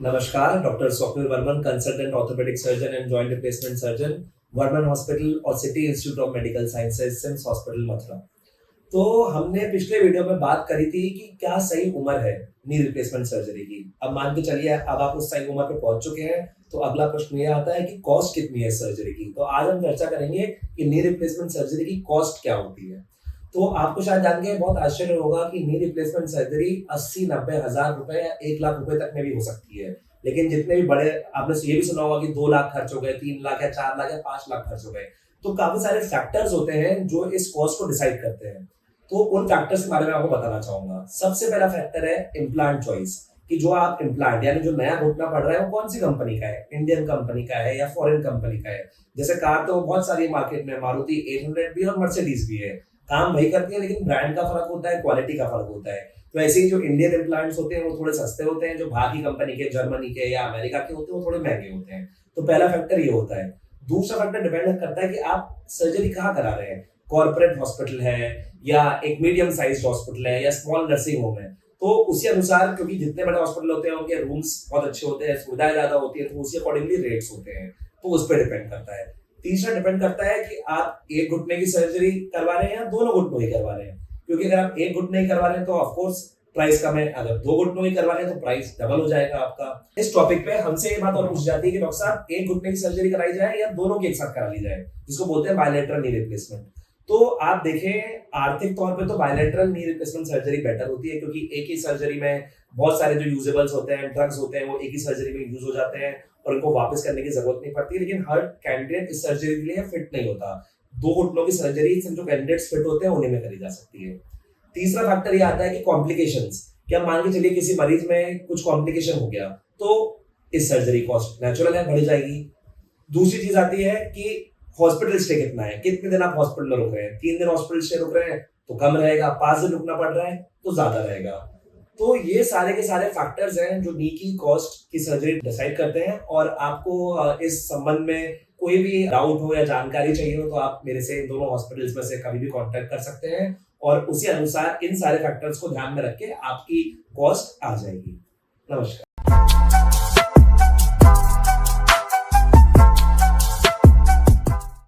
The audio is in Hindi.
नमस्कार, doctor Swapnil Varman, consultant orthopaedic surgeon and joint replacement surgeon, Varman hospital और city institute of medical sciences, SIMS hospital, Mathura. तो हमने पिछले वीडियो में बात करी थी कि क्या सही उम्र है नी रिप्लेसमेंट सर्जरी की। अब मान के चलिए अब आप उस सही उम्र पे पहुंच चुके हैं, तो अगला प्रश्न ये आता है कि कॉस्ट कितनी है सर्जरी की। तो आज हम चर्चा करेंगे कि नी रिप्लेसमेंट सर्जरी की कॉस्ट क्या होती है। तो आपको शायद जान के बहुत आश्चर्य होगा कि नी रिप्लेसमेंट सर्जरी 80-90 हजार रुपए या 1 लाख रुपए तक में भी हो सकती है। लेकिन जितने भी बड़े, आपने ये भी सुना होगा कि 2 लाख खर्च हो गए, 3 लाख या 4 लाख या 5 लाख खर्च हो गए। तो काफी सारे फैक्टर्स होते हैं जो इस कॉस्ट को डिसाइड करते हैं। तो उन फैक्टर्स के बारे में आपको बताना चाहूंगा। सबसे पहला फैक्टर है इम्प्लांट चॉइस, कि जो आप इम्प्लांट यानी जो नया घुटना पड़ रहा है वो कौन सी कंपनी का है, इंडियन कंपनी का है या फॉरेन कंपनी का है। जैसे कार तो बहुत सारी मार्केट में, मारुति 800 भी और मर्सिडीज भी है, काम वही करती है, लेकिन ब्रांड का फर्क होता है, क्वालिटी का फर्क होता है। तो ऐसे ही जो इंडियन इम्प्लांट्स होते हैं वो थोड़े सस्ते होते हैं, जो बाहर की कंपनी के, जर्मनी के या अमेरिका के होते हैं वो थोड़े महंगे होते हैं। तो पहला फैक्टर ये होता है। दूसरा फैक्टर डिपेंड करता है कि आप सर्जरी कहाँ करा रहे हैं। कॉर्पोरेट हॉस्पिटल है या एक मीडियम साइज हॉस्पिटल है या स्मॉल नर्सिंग होम है, तो उसी अनुसार, क्योंकि जितने बड़े हॉस्पिटल होते हैं उनके रूम्स बहुत अच्छे होते हैं, सुविधाएं ज्यादा होती है, तो उसी अकॉर्डिंगली रेट्स होते हैं। तो उस पर डिपेंड करता है। तीसरा डिपेंड करता है कि आप एक घुटने की सर्जरी करवा रहे हैं या दोनों घुटनों की करवा रहे हैं। क्योंकि अगर आप एक घुटने की करवा रहे हैं तो ऑफकोर्स प्राइस कम है, अगर 2 घुटनों की करवा रहे हैं तो प्राइस डबल हो जाएगा आपका। इस टॉपिक पे हमसे ये बात और पूछ जाती है कि डॉक्टर साहब एक घुटने की सर्जरी कराई जाए या दोनों की एक साथ करा ली जाए, जिसको बोलते हैं बायलैटरल नी रिप्लेसमेंट। तो आप देखें, आर्थिक तौर पे तो bilateral knee replacement surgery better होती है, क्योंकि एक ही सर्जरी में बहुत सारे जो यूजेबल्स होते हैं, ड्रग्स होते हैं, वो एक ही सर्जरी में यूज हो जाते हैं और उनको वापस करने की जरूरत नहीं पड़ती। लेकिन हर कैंडिडेट इस सर्जरी के लिए फिट नहीं होता। 2 घुटनों की सर्जरी सिर्फ जो कैंडिडेट्स फिट होते हैं उन्हीं में करी जा सकती है। तीसरा फैक्टर ये आता है कि कॉम्प्लिकेशंस। क्या मान के चलिए किसी मरीज में कुछ कॉम्प्लिकेशन हो गया, तो इस सर्जरी कॉस्ट नेचुरल है, बढ़ जाएगी। दूसरी चीज आती है कि हॉस्पिटल स्टे कितना है, कितने दिन आप हॉस्पिटल में रुक रहे हैं। 3 दिन हॉस्पिटल स्टे रुक रहे हैं तो कम रहेगा, 5 दिन रुकना पड़ रहा है तो ज्यादा रहेगा। तो ये सारे के सारे फैक्टर्स हैं जो नी की कॉस्ट की सर्जरी डिसाइड करते हैं। और आपको इस संबंध में कोई भी डाउट हो या जानकारी चाहिए हो तो आप मेरे से इन दोनों हॉस्पिटल्स में से कभी भी कांटेक्ट कर सकते हैं और उसी अनुसार इन सारे फैक्टर्स को ध्यान में रख के आपकी कॉस्ट आ जाएगी। नमस्कार।